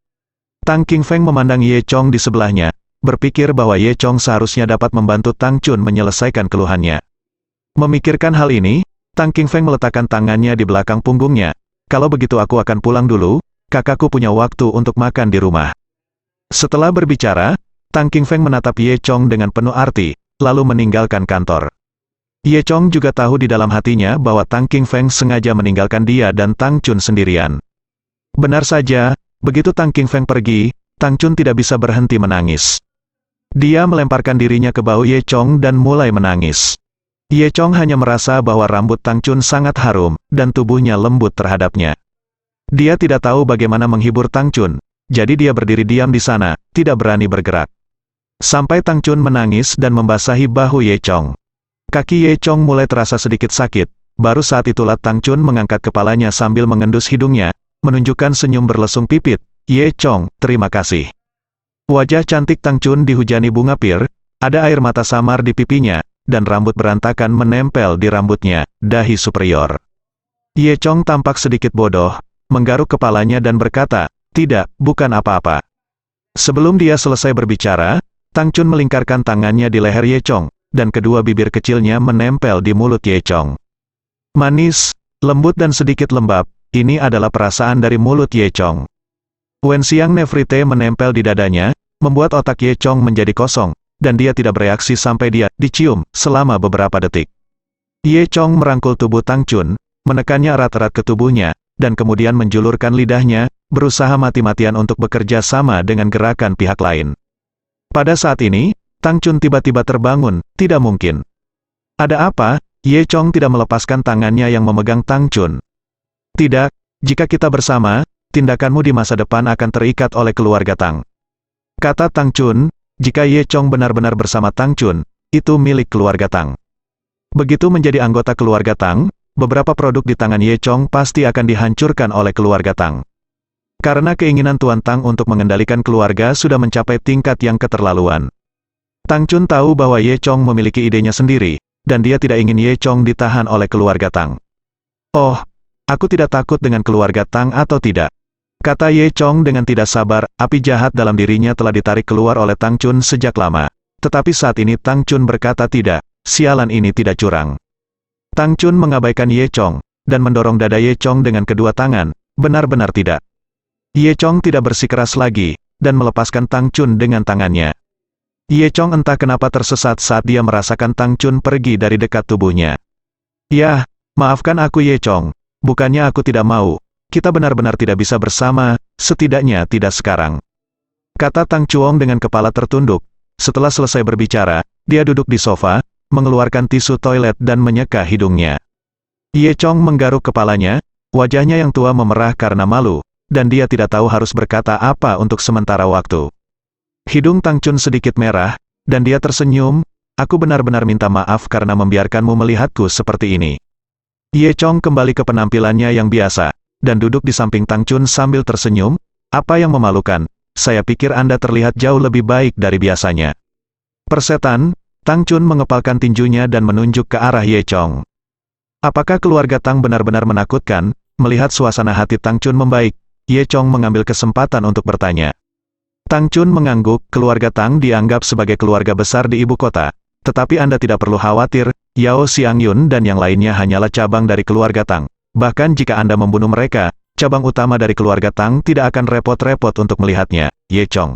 Tang Qingfeng memandang Ye Chong di sebelahnya, berpikir bahwa Ye Chong seharusnya dapat membantu Tang Chun menyelesaikan keluhannya. Memikirkan hal ini, Tang Qingfeng meletakkan tangannya di belakang punggungnya. Kalau begitu aku akan pulang dulu, kakakku punya waktu untuk makan di rumah. Setelah berbicara, Tang Qingfeng menatap Ye Chong dengan penuh arti, lalu meninggalkan kantor. Ye Chong juga tahu di dalam hatinya bahwa Tang Qingfeng sengaja meninggalkan dia dan Tang Chun sendirian. Benar saja, begitu Tang Qingfeng pergi, Tang Chun tidak bisa berhenti menangis. Dia melemparkan dirinya ke bahu Ye Chong dan mulai menangis. Ye Chong hanya merasa bahwa rambut Tang Chun sangat harum, dan tubuhnya lembut terhadapnya. Dia tidak tahu bagaimana menghibur Tang Chun, jadi dia berdiri diam di sana, tidak berani bergerak. Sampai Tang Chun menangis dan membasahi bahu Ye Chong. Kaki Ye Chong mulai terasa sedikit sakit. Baru saat itulah Tang Chun mengangkat kepalanya sambil mengendus hidungnya, menunjukkan senyum berlesung pipit. Ye Chong, terima kasih. Wajah cantik Tang Chun dihujani bunga pir, ada air mata samar di pipinya, dan rambut berantakan menempel di rambutnya, dahi superior. Ye Chong tampak sedikit bodoh, menggaruk kepalanya dan berkata, tidak, bukan apa-apa. Sebelum dia selesai berbicara, Tang Chun melingkarkan tangannya di leher Ye Chong, dan kedua bibir kecilnya menempel di mulut Ye Chong. Manis, lembut dan sedikit lembab, ini adalah perasaan dari mulut Ye Chong. Wenxiang Nefrite menempel di dadanya, membuat otak Ye Chong menjadi kosong, dan dia tidak bereaksi sampai dia dicium selama beberapa detik. Ye Chong merangkul tubuh Tang Chun, menekannya erat-erat ke tubuhnya, dan kemudian menjulurkan lidahnya, berusaha mati-matian untuk bekerja sama dengan gerakan pihak lain. Pada saat ini, Tang Chun tiba-tiba terbangun, tidak mungkin. Ada apa? Ye Chong tidak melepaskan tangannya yang memegang Tang Chun. Tidak, jika kita bersama, tindakanmu di masa depan akan terikat oleh keluarga Tang. Kata Tang Chun, jika Ye Chong benar-benar bersama Tang Chun, itu milik keluarga Tang. Begitu menjadi anggota keluarga Tang, beberapa produk di tangan Ye Chong pasti akan dihancurkan oleh keluarga Tang. Karena keinginan Tuan Tang untuk mengendalikan keluarga sudah mencapai tingkat yang keterlaluan. Tang Chun tahu bahwa Ye Chong memiliki idenya sendiri, dan dia tidak ingin Ye Chong ditahan oleh keluarga Tang. Oh, aku tidak takut dengan keluarga Tang atau tidak. Kata Ye Chong dengan tidak sabar, api jahat dalam dirinya telah ditarik keluar oleh Tang Chun sejak lama. Tetapi saat ini Tang Chun berkata tidak, sialan ini tidak curang. Tang Chun mengabaikan Ye Chong, dan mendorong dada Ye Chong dengan kedua tangan, benar-benar tidak. Ye Chong tidak bersikeras lagi, dan melepaskan Tang Chun dengan tangannya. Ye Chong entah kenapa tersesat saat dia merasakan Tang Chun pergi dari dekat tubuhnya. Ya, maafkan aku Ye Chong, bukannya aku tidak mau, kita benar-benar tidak bisa bersama, setidaknya tidak sekarang. Kata Tang Chuong dengan kepala tertunduk. Setelah selesai berbicara, dia duduk di sofa, mengeluarkan tisu toilet dan menyeka hidungnya. Ye Chong menggaruk kepalanya, wajahnya yang tua memerah karena malu, dan dia tidak tahu harus berkata apa untuk sementara waktu. Hidung Tang Chun sedikit merah, dan dia tersenyum, aku benar-benar minta maaf karena membiarkanmu melihatku seperti ini. Ye Chong kembali ke penampilannya yang biasa, dan duduk di samping Tang Chun sambil tersenyum, apa yang memalukan, saya pikir Anda terlihat jauh lebih baik dari biasanya. Persetan, Tang Chun mengepalkan tinjunya dan menunjuk ke arah Ye Chong. Apakah keluarga Tang benar-benar menakutkan? Melihat suasana hati Tang Chun membaik, Ye Chong mengambil kesempatan untuk bertanya. Tang Chun mengangguk, keluarga Tang dianggap sebagai keluarga besar di ibu kota. Tetapi Anda tidak perlu khawatir, Yao Xiangyun dan yang lainnya hanyalah cabang dari keluarga Tang. Bahkan jika Anda membunuh mereka, cabang utama dari keluarga Tang tidak akan repot-repot untuk melihatnya. Ye Chong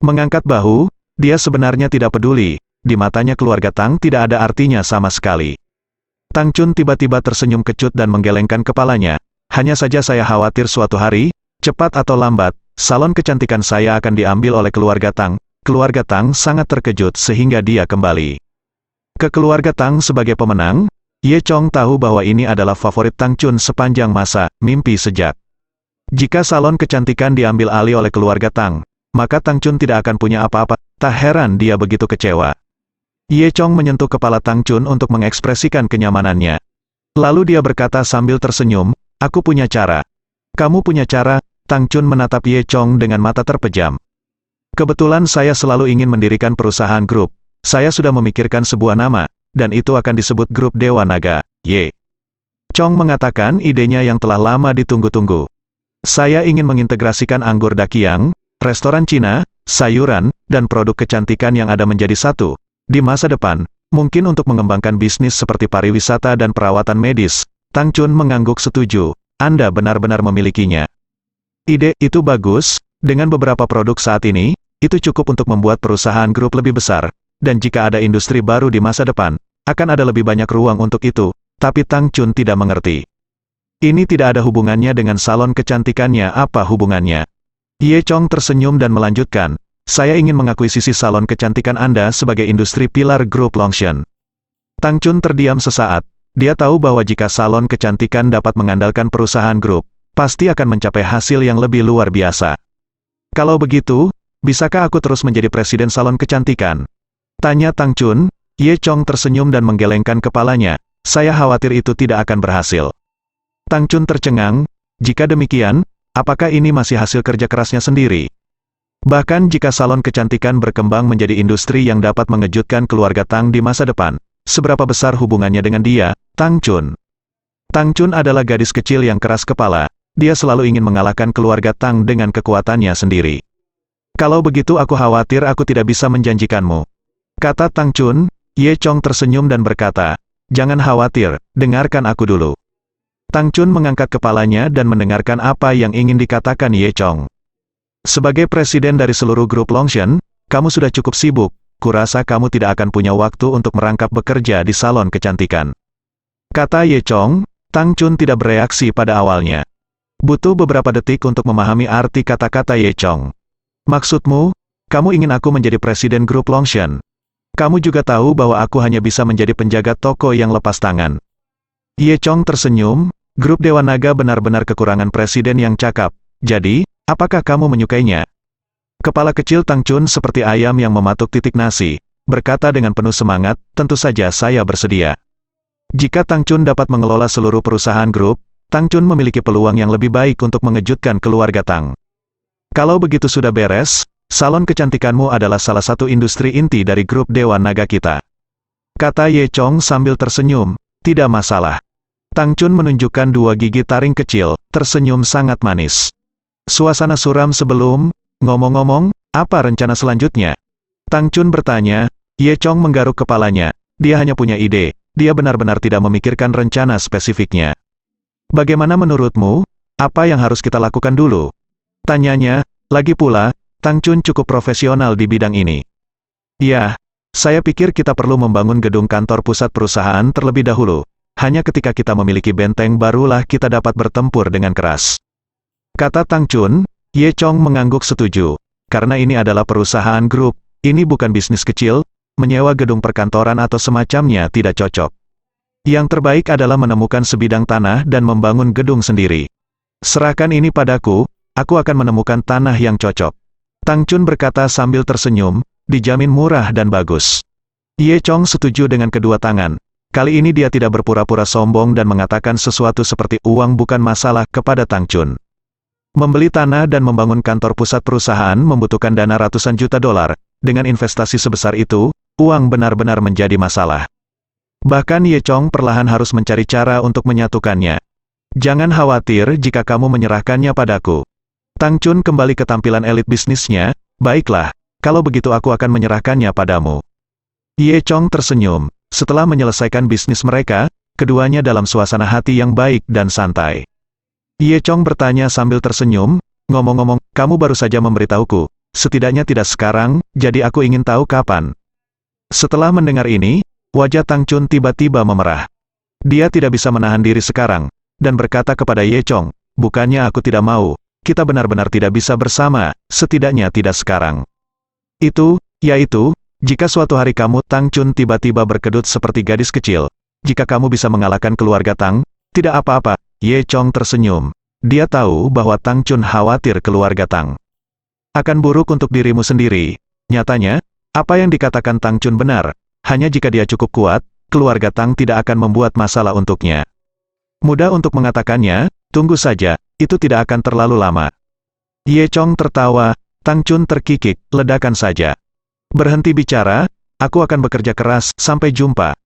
mengangkat bahu, dia sebenarnya tidak peduli, di matanya keluarga Tang tidak ada artinya sama sekali. Tang Chun tiba-tiba tersenyum kecut dan menggelengkan kepalanya. Hanya saja saya khawatir suatu hari, cepat atau lambat, salon kecantikan saya akan diambil oleh keluarga Tang. Keluarga Tang sangat terkejut sehingga dia kembali ke keluarga Tang sebagai pemenang. Ye Chong tahu bahwa ini adalah favorit Tang Chun sepanjang masa, mimpi sejak. Jika salon kecantikan diambil alih oleh keluarga Tang, maka Tang Chun tidak akan punya apa-apa, tak heran dia begitu kecewa. Ye Chong menyentuh kepala Tang Chun untuk mengekspresikan kenyamanannya. Lalu dia berkata sambil tersenyum, aku punya cara. Kamu punya cara? Tang Chun menatap Ye Chong dengan mata terpejam. Kebetulan saya selalu ingin mendirikan perusahaan grup. Saya sudah memikirkan sebuah nama, dan itu akan disebut Grup Dewa Naga. Ye Chong mengatakan idenya yang telah lama ditunggu-tunggu. Saya ingin mengintegrasikan anggur dakiang, restoran Cina, sayuran, dan produk kecantikan yang ada menjadi satu. Di masa depan, mungkin untuk mengembangkan bisnis seperti pariwisata dan perawatan medis. Tang Chun mengangguk setuju. Anda benar-benar memilikinya. Ide itu bagus, dengan beberapa produk saat ini, itu cukup untuk membuat perusahaan grup lebih besar, dan jika ada industri baru di masa depan, akan ada lebih banyak ruang untuk itu, tapi Tang Chun tidak mengerti. Ini tidak ada hubungannya dengan salon kecantikannya, apa hubungannya? Ye Chong tersenyum dan melanjutkan, saya ingin mengakuisisi salon kecantikan Anda sebagai industri pilar grup Longshan. Tang Chun terdiam sesaat, dia tahu bahwa jika salon kecantikan dapat mengandalkan perusahaan grup, pasti akan mencapai hasil yang lebih luar biasa. Kalau begitu, bisakah aku terus menjadi presiden salon kecantikan? Tanya Tang Chun. Ye Chong tersenyum dan menggelengkan kepalanya. Saya khawatir itu tidak akan berhasil. Tang Chun tercengang. Jika demikian, apakah ini masih hasil kerja kerasnya sendiri? Bahkan jika salon kecantikan berkembang menjadi industri yang dapat mengejutkan keluarga Tang di masa depan, seberapa besar hubungannya dengan dia, Tang Chun? Tang Chun adalah gadis kecil yang keras kepala. Dia selalu ingin mengalahkan keluarga Tang dengan kekuatannya sendiri. Kalau begitu aku khawatir aku tidak bisa menjanjikanmu, kata Tang Chun. Ye Chong tersenyum dan berkata, jangan khawatir, dengarkan aku dulu. Tang Chun mengangkat kepalanya dan mendengarkan apa yang ingin dikatakan Ye Chong. Sebagai presiden dari seluruh grup Longshan, kamu sudah cukup sibuk. Kurasa kamu tidak akan punya waktu untuk merangkap bekerja di salon kecantikan, kata Ye Chong. Tang Chun tidak bereaksi pada awalnya. Butuh beberapa detik untuk memahami arti kata-kata Ye Chong. Maksudmu, kamu ingin aku menjadi presiden grup Longshan? Kamu juga tahu bahwa aku hanya bisa menjadi penjaga toko yang lepas tangan. Ye Chong tersenyum. Grup Dewa Naga benar-benar kekurangan presiden yang cakap. Jadi, apakah kamu menyukainya? Kepala kecil Tang Chun seperti ayam yang mematuk titik nasi, berkata dengan penuh semangat, tentu saja saya bersedia. Jika Tang Chun dapat mengelola seluruh perusahaan grup, Tang Chun memiliki peluang yang lebih baik untuk mengejutkan keluarga Tang. Kalau begitu sudah beres, salon kecantikanmu adalah salah satu industri inti dari grup Dewa Naga kita, kata Ye Chong sambil tersenyum. Tidak masalah. Tang Chun menunjukkan dua gigi taring kecil, tersenyum sangat manis. Suasana suram sebelum, ngomong-ngomong, apa rencana selanjutnya? Tang Chun bertanya. Ye Chong menggaruk kepalanya. Dia hanya punya ide. Dia benar-benar tidak memikirkan rencana spesifiknya. Bagaimana menurutmu? Apa yang harus kita lakukan dulu? Tanyanya. Lagi pula, Tang Chun cukup profesional di bidang ini. Ya, saya pikir kita perlu membangun gedung kantor pusat perusahaan terlebih dahulu. Hanya ketika kita memiliki benteng barulah kita dapat bertempur dengan keras, kata Tang Chun. Ye Chong mengangguk setuju. Karena ini adalah perusahaan grup, ini bukan bisnis kecil. Menyewa gedung perkantoran atau semacamnya tidak cocok. Yang terbaik adalah menemukan sebidang tanah dan membangun gedung sendiri. Serahkan ini padaku, aku akan menemukan tanah yang cocok. Tang Chun berkata sambil tersenyum, dijamin murah dan bagus. Ye Chong setuju dengan kedua tangan. Kali ini dia tidak berpura-pura sombong dan mengatakan sesuatu seperti uang bukan masalah kepada Tang Chun. Membeli tanah dan membangun kantor pusat perusahaan membutuhkan dana ratusan juta dolar. Dengan investasi sebesar itu, uang benar-benar menjadi masalah. Bahkan Ye Chong perlahan harus mencari cara untuk menyatukannya. Jangan khawatir jika kamu menyerahkannya padaku. Tang Chun kembali ke tampilan elit bisnisnya. Baiklah, kalau begitu aku akan menyerahkannya padamu. Ye Chong tersenyum. Setelah menyelesaikan bisnis mereka, keduanya dalam suasana hati yang baik dan santai. Ye Chong bertanya sambil tersenyum, ngomong-ngomong, kamu baru saja memberitahuku. Setidaknya tidak sekarang, jadi aku ingin tahu kapan. Setelah mendengar ini, wajah Tang Chun tiba-tiba memerah. Dia tidak bisa menahan diri sekarang, dan berkata kepada Ye Chong, bukannya aku tidak mau, kita benar-benar tidak bisa bersama, setidaknya tidak sekarang. Yaitu, jika suatu hari kamu, Tang Chun tiba-tiba berkedut seperti gadis kecil, jika kamu bisa mengalahkan keluarga Tang, tidak apa-apa. Ye Chong tersenyum. Dia tahu bahwa Tang Chun khawatir keluarga Tang akan buruk untuk dirimu sendiri. Nyatanya, apa yang dikatakan Tang Chun benar. Hanya jika dia cukup kuat, keluarga Tang tidak akan membuat masalah untuknya. Mudah untuk mengatakannya, tunggu saja, itu tidak akan terlalu lama. Ye Chong tertawa. Tang Chun terkikik, ledakan saja. Berhenti bicara, aku akan bekerja keras, sampai jumpa.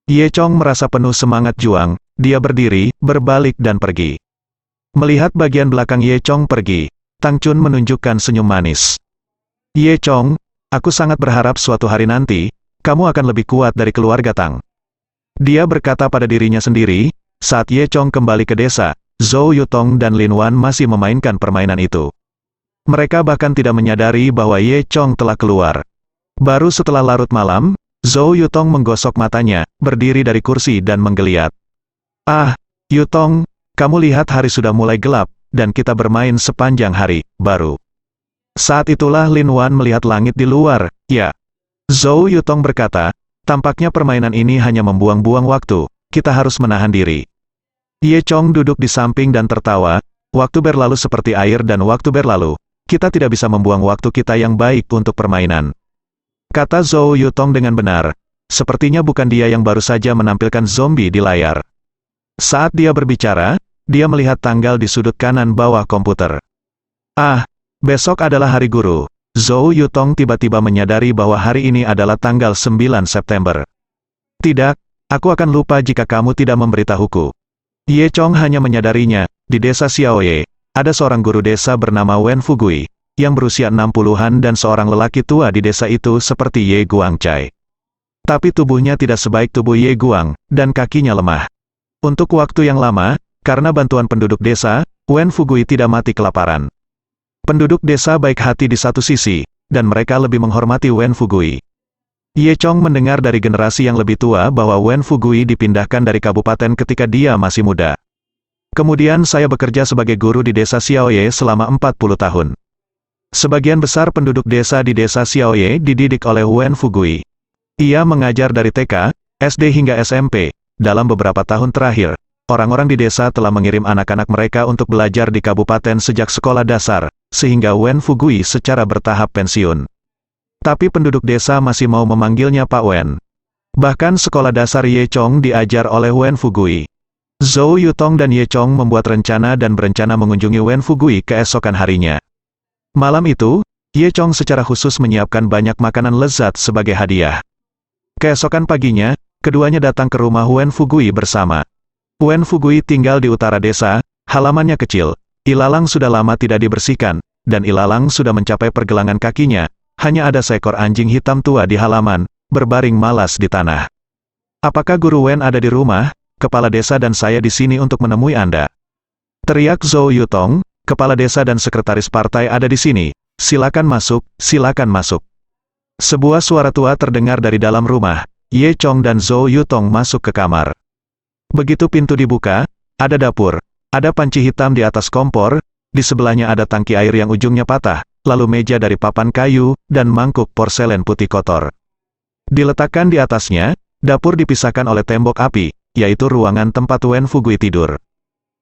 Ye Chong merasa penuh semangat juang, dia berdiri, berbalik dan pergi. Melihat bagian belakang Ye Chong pergi, Tang Chun menunjukkan senyum manis. Ye Chong, aku sangat berharap suatu hari nanti, kamu akan lebih kuat dari keluarga Tang. Dia berkata pada dirinya sendiri, saat Ye Chong kembali ke desa, Zhou Yutong dan Lin Wan masih memainkan permainan itu. Mereka bahkan tidak menyadari bahwa Ye Chong telah keluar. Baru setelah larut malam, Zhou Yutong menggosok matanya, berdiri dari kursi dan menggeliat. Ah, Yutong, kamu lihat hari sudah mulai gelap, dan kita bermain sepanjang hari, baru. Saat itulah Lin Wan melihat langit di luar, ya. Zhou Yutong berkata, tampaknya permainan ini hanya membuang-buang waktu, kita harus menahan diri. Ye Chong duduk di samping dan tertawa, waktu berlalu seperti air dan waktu berlalu, kita tidak bisa membuang waktu kita yang baik untuk permainan. Kata Zhou Yutong dengan benar. sepertinya bukan dia yang baru saja menampilkan zombie di layar. Saat dia berbicara, dia melihat tanggal di sudut kanan bawah komputer. Ah, besok adalah hari guru. Zhou Yutong tiba-tiba menyadari bahwa hari ini adalah tanggal 9 September. Tidak, aku akan lupa jika kamu tidak memberitahuku. Ye Chong hanya menyadarinya, di desa Xiaoye, ada seorang guru desa bernama Wen Fugui, yang berusia 60-an dan seorang lelaki tua di desa itu seperti Ye Guangcai. Tapi tubuhnya tidak sebaik tubuh Ye Guang, dan kakinya lemah. Untuk waktu yang lama, karena bantuan penduduk desa, Wen Fugui tidak mati kelaparan. Penduduk desa baik hati di satu sisi, dan mereka lebih menghormati Wen Fugui. Ye Chong mendengar dari generasi yang lebih tua bahwa Wen Fugui dipindahkan dari kabupaten ketika dia masih muda. Kemudian saya bekerja sebagai guru di desa Xiaoye selama 40 tahun. Sebagian besar penduduk desa di desa Xiaoye dididik oleh Wen Fugui. Ia mengajar dari TK, SD hingga SMP. Dalam beberapa tahun terakhir, orang-orang di desa telah mengirim anak-anak mereka untuk belajar di kabupaten sejak sekolah dasar, sehingga Wen Fugui secara bertahap pensiun. Tapi penduduk desa masih mau memanggilnya Pak Wen. Bahkan sekolah dasar Ye Chong diajar oleh Wen Fugui. Zhou Yutong dan Ye Chong membuat rencana dan berencana mengunjungi Wen Fugui keesokan harinya. Malam itu, Ye Chong secara khusus menyiapkan banyak makanan lezat sebagai hadiah. Keesokan paginya, keduanya datang ke rumah Wen Fugui bersama. Wen Fugui tinggal di utara desa, halamannya kecil, ilalang sudah lama tidak dibersihkan, dan ilalang sudah mencapai pergelangan kakinya. Hanya ada seekor anjing hitam tua di halaman, berbaring malas di tanah. Apakah Guru Wen ada di rumah? Kepala desa dan saya di sini untuk menemui Anda. Teriak Zhou Yutong, kepala desa dan sekretaris partai ada di sini. Silakan masuk, silakan masuk. Sebuah suara tua terdengar dari dalam rumah. Ye Chong dan Zhou Yutong masuk ke kamar. Begitu pintu dibuka, ada dapur, ada panci hitam di atas kompor, di sebelahnya ada tangki air yang ujungnya patah, lalu meja dari papan kayu, dan mangkuk porselen putih kotor. Diletakkan di atasnya, dapur dipisahkan oleh tembok api, yaitu ruangan tempat Wen Fugui tidur.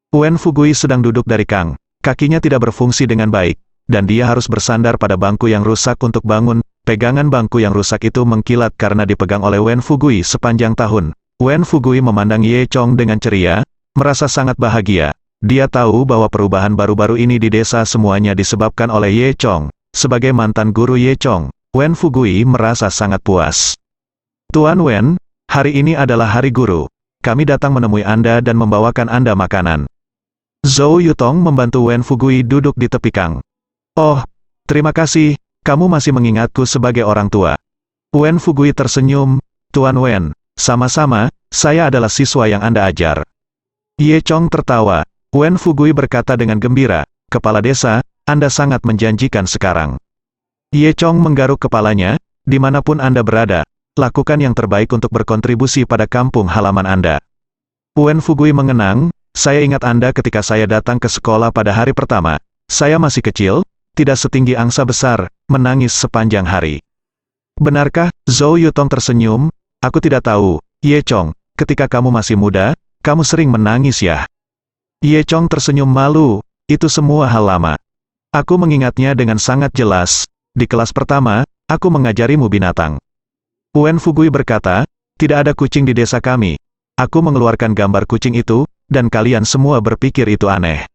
Wen Fugui sedang duduk dari kang, kakinya tidak berfungsi dengan baik, dan dia harus bersandar pada bangku yang rusak untuk bangun. Pegangan bangku yang rusak itu mengkilat karena dipegang oleh Wen Fugui sepanjang tahun. Wen Fugui memandang Ye Chong dengan ceria, merasa sangat bahagia. Dia tahu bahwa perubahan baru-baru ini di desa semuanya disebabkan oleh Ye Chong. Sebagai mantan guru Ye Chong, Wen Fugui merasa sangat puas. Tuan Wen, hari ini adalah hari guru. Kami datang menemui Anda dan membawakan Anda makanan. Zhou Yutong membantu Wen Fugui duduk di tepi kang. Oh, terima kasih, kamu masih mengingatku sebagai orang tua. Wen Fugui tersenyum. Tuan Wen, sama-sama, saya adalah siswa yang Anda ajar. Ye Chong tertawa. Wen Fugui berkata dengan gembira, Kepala desa, Anda sangat menjanjikan sekarang. Ye Chong menggaruk kepalanya, dimanapun Anda berada, lakukan yang terbaik untuk berkontribusi pada kampung halaman Anda. Wen Fugui mengenang, saya ingat Anda ketika saya datang ke sekolah pada hari pertama. Saya masih kecil, tidak setinggi angsa besar, menangis sepanjang hari. Benarkah? Zhou Yutong tersenyum, aku tidak tahu, Ye Chong, ketika kamu masih muda, kamu sering menangis ya? Ye Chong tersenyum malu, itu semua hal lama. Aku mengingatnya dengan sangat jelas, di kelas pertama, aku mengajarimu binatang. Wen Fugui berkata, tidak ada kucing di desa kami. Aku mengeluarkan gambar kucing itu, dan kalian semua berpikir itu aneh.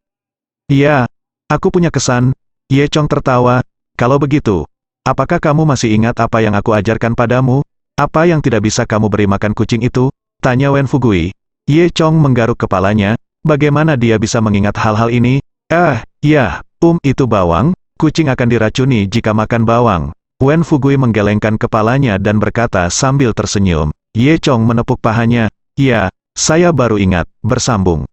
Iya, aku punya kesan. Ye Chong tertawa, kalau begitu, apakah kamu masih ingat apa yang aku ajarkan padamu? Apa yang tidak bisa kamu beri makan kucing itu? Tanya Wen Fugui. Ye Chong menggaruk kepalanya, bagaimana dia bisa mengingat hal-hal ini? Ya, itu bawang, kucing akan diracuni jika makan bawang. Wen Fugui menggelengkan kepalanya dan berkata sambil tersenyum. Ye Chong menepuk pahanya, ya, saya baru ingat, bersambung.